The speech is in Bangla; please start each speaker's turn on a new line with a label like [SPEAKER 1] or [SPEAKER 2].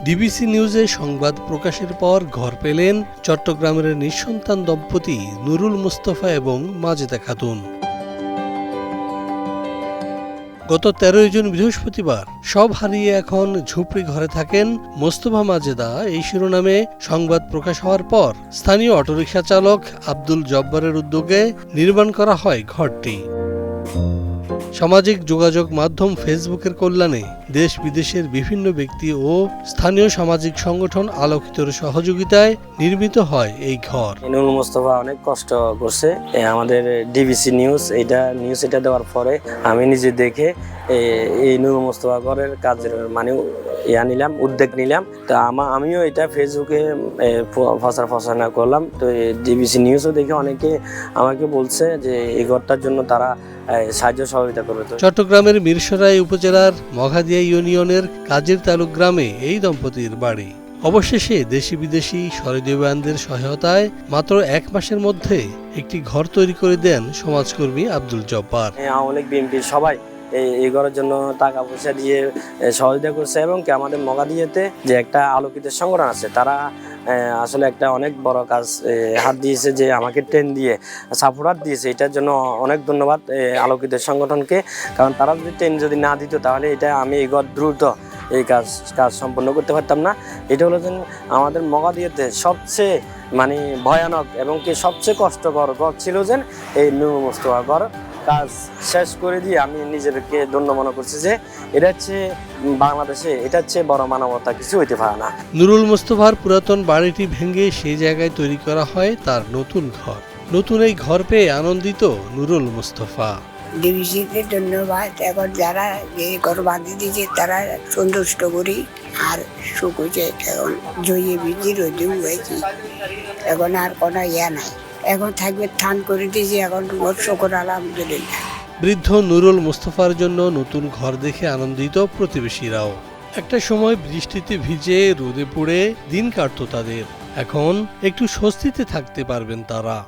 [SPEAKER 1] ডিবিসি নিউজে সংবাদ প্রকাশের পর ঘর পেলেন চট্টগ্রামের নিঃসন্তান দম্পতি নুরুল মুস্তফা এবং মাজেদা খাতুন। গত ১৩ জুন বৃহস্পতিবার সব হারিয়ে এখন ঝুপড়ি ঘরে থাকেন মোস্তফা মাজেদা এই শিরোনামে সংবাদ প্রকাশ হওয়ার পর স্থানীয় অটোরিকশা চালক আব্দুল জব্বারের উদ্যোগে নির্মাণ করা হয় ঘরটি। সামাজিক যোগাযোগ মাধ্যম ফেসবুকের কল্যাণে দেশ বিদেশের বিভিন্ন ব্যক্তি ও স্থানীয় সামাজিক সংগঠন আলোকিতর সহযোগিতায় নির্মিত হয় এই ঘর।
[SPEAKER 2] নুরুল মুস্তফা অনেক কষ্ট করছে আমাদের ডিবিসি নিউজ এটা দেওয়ার পরে আমি নিজে দেখে এই নুরুল মুস্তফা ঘরের কাজের উদ্যোগ নিলাম। তো আমিও এটা ফেসবুকে প্রচারণা করলাম। তো ডিবিসি নিউজও দেখে অনেকে আমাকে বলছে যে এই ঘরটার জন্য তারা সাহায্য সহযোগিতা করবে।
[SPEAKER 1] চট্টগ্রামের মিরসরাই উপজেলার মঘাদিয়া ইউনিয়নের কাজের তালুক গ্রামে এই দম্পতির বাড়ি। অবশেষে দেশি বিদেশি সহৃদয়বানদের সহায়তায় মাত্র ১ মাসের মধ্যে একটি ঘর তৈরি করে দেন সমাজকর্মী আব্দুল জব্বার।
[SPEAKER 2] অনেক বিএনপি সবাই এই ঘরের জন্য টাকা পয়সা দিয়ে সহযোগিতা করছে এবং আমাদের মঘাদিয়াতে যে একটা আলোকিত সংগঠন আছে তারা আসলে একটা অনেক বড় কাজ হাত দিয়েছে, যে আমাকে ট্রেন দিয়ে সাপোর্ট দিয়েছে। এটার জন্য অনেক ধন্যবাদ আলোকিত সংগঠনকে, কারণ তারা যদি ট্রেন যদি না দিত তাহলে আমি এই ঘর দ্রুত এই কাজ সম্পন্ন করতে পারতাম না। এটা হলো যে আমাদের মঘাদিয়াতে সবচেয়ে ভয়ানক এবং সবচেয়ে কষ্টকর ঘর ছিল যে এই নুরুল মুস্তফা ঘর। কাজ শেষ করে দিয়ে আমি নিজেকে ধন্য মনে করছি যে এটা হচ্ছে বাংলাদেশে এটা হচ্ছে বড় মানবতা কিছু হইতে পারে না।
[SPEAKER 1] নুরুল মুস্তফার পুরাতন বাড়িটি ভেঙে সেই জায়গায় তৈরি করা হয় তার নতুন ঘর। নতুন এই ঘর পেয়ে আনন্দিত নুরুল মুস্তফা।
[SPEAKER 3] ডিবিসিতে ধন্যবাদ। এখন যারা এই ঘর বাঁধি দিয়েছে তারা সন্তুষ্ট করি আর সুখ হয়েছে। এখন জয়ে বিজি রোদে হয়েছি, এখন আর কোনো নাই। এখন থাকবে থান করে দিয়েছি, এখন শুকর আলহামদুলিল্লাহ।
[SPEAKER 1] বৃদ্ধ নুরুল মুস্তফার জন্য নতুন ঘর দেখে আনন্দিত প্রতিবেশীরাও। একটা সময় বৃষ্টিতে ভিজে রোদে পুড়ে দিন কাটতো তাদের, এখন একটু স্বস্তিতে থাকতে পারবেন তারা।